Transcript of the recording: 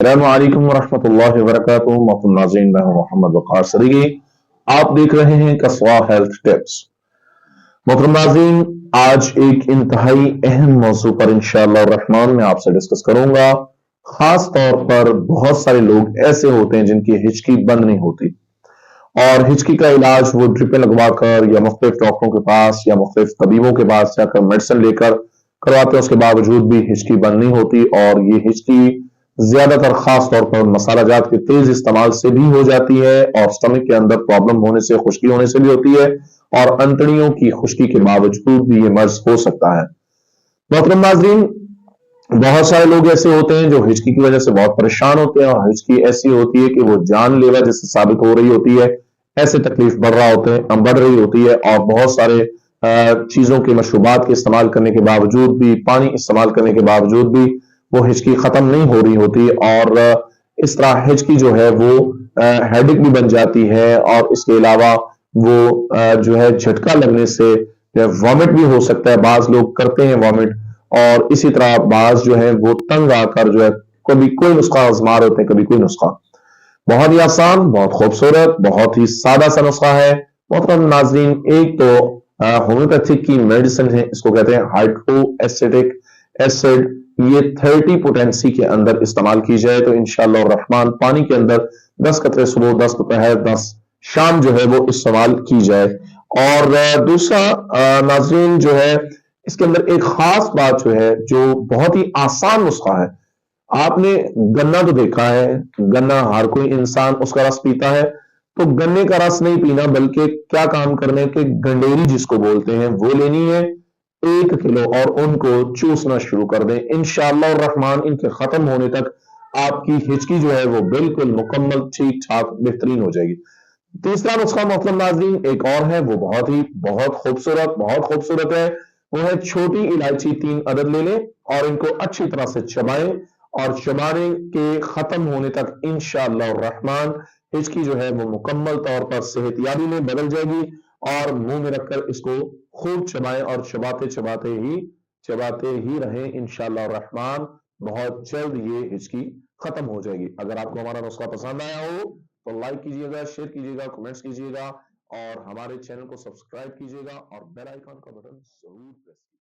अस्सलाम वालेकुम वरहमतुल्लाहि वबरकातुहू। मोहतरम नाज़रीन, मैं हूं मोहम्मद वक़ार सरीगी। आप देख रहे हैं कसवा हेल्थ टिप्स। मोहतरम नाज़रीन, आज एक इंतहाई अहम मौजू पर इंशाअल्लाह रहमान मैं आपसे डिस्कस करूंगा। खास तौर पर बहुत सारे लोग ऐसे होते हैं जिनकी हिचकी बंद नहीं होती, और हिचकी का इलाज वो ड्रिपें लगवा कर या मुख्तलिफ डॉक्टरों के पास या मुख्तलिफ तबीबों के पास जाकर मेडिसिन लेकर करवाते हैं। उसके बावजूद भी हिचकी बंद नहीं होती, और ये हिचकी ज्यादातर खास तौर पर मसाला जात के तेज इस्तेमाल से भी हो जाती है, और स्टमक के अंदर प्रॉब्लम होने से, खुश्की होने से भी होती है, और अंतड़ियों की खुश्की के बावजूद भी ये मर्ज हो सकता है। मोहतरम नाज़रीन, बहुत सारे लोग ऐसे होते हैं जो हिचकी की वजह से बहुत परेशान होते हैं, और हिचकी ऐसी होती है कि वो जानलेवा जैसे साबित हो रही होती है। ऐसे तकलीफ बढ़ रही होती है, और बहुत सारे चीजों के मशरूबात के इस्तेमाल करने के बावजूद भी, पानी इस्तेमाल करने के बावजूद भी वो हिचकी खत्म नहीं हो रही होती, और इस तरह हिचकी जो है वो हेडेक भी बन जाती है। और इसके अलावा वो जो है झटका लगने से वॉमिट भी हो सकता है, बाज लोग करते हैं वॉमिट। और इसी तरह बाज जो है वो तंग आकर जो है कभी कोई नुस्खा आजमा रहे होते हैं, कभी कोई नुस्खा। बहुत ही आसान, बहुत खूबसूरत, बहुत ही सादा सा नुस्खा है। मोहतरम नाजरीन, एक तो होम्योपैथिक की मेडिसिन है, इसको कहते हैं हाइड्रो एसिटिक एसिड। ये 30 पोटेंसी के अंदर इस्तेमाल की जाए तो इंशाअल्लाह रहमान पानी के अंदर 10 कतरे सुबह, 10 दोपहर, 10 शाम जो है वो इस्तेमाल की जाए। और दूसरा नाजरीन जो है, इसके अंदर एक खास बात जो है, जो बहुत ही आसान नुस्खा है। आपने गन्ना तो देखा है, गन्ना हर कोई इंसान उसका रस पीता है। तो गन्ने का रस नहीं पीना, बल्कि क्या काम करने के गंडेरी जिसको बोलते हैं वो लेनी है 1 किलो, और उनको चूसना शुरू कर दें। इंशाअल्लाह रहमान इनके खत्म होने तक आपकी हिचकी जो है वो बिल्कुल मुकम्मल ठीक ठाक बेहतरीन हो जाएगी। तीसरा नुस्खा मोहतरम नाज़रीन एक और है, वो बहुत खूबसूरत है। वो है छोटी इलायची 3 अदद ले लें, और इनको अच्छी तरह से चबाएं, और चबाने के खत्म होने तक इंशाअल्लाह रहमान हिचकी जो है वो मुकम्मल तौर पर सेहतयाबी में बदल जाएगी। और मुंह में रखकर इसको खूब चबाएं, और चबाते ही रहें। इंशाअल्लाह रहमान बहुत जल्द ये हिचकी खत्म हो जाएगी। अगर आपको हमारा नुस्खा पसंद आया हो तो लाइक कीजिएगा, शेयर कीजिएगा, कमेंट्स कीजिएगा, और हमारे चैनल को सब्सक्राइब कीजिएगा, और बेल आइकन का बटन जरूर प्रेस कीजिएगा।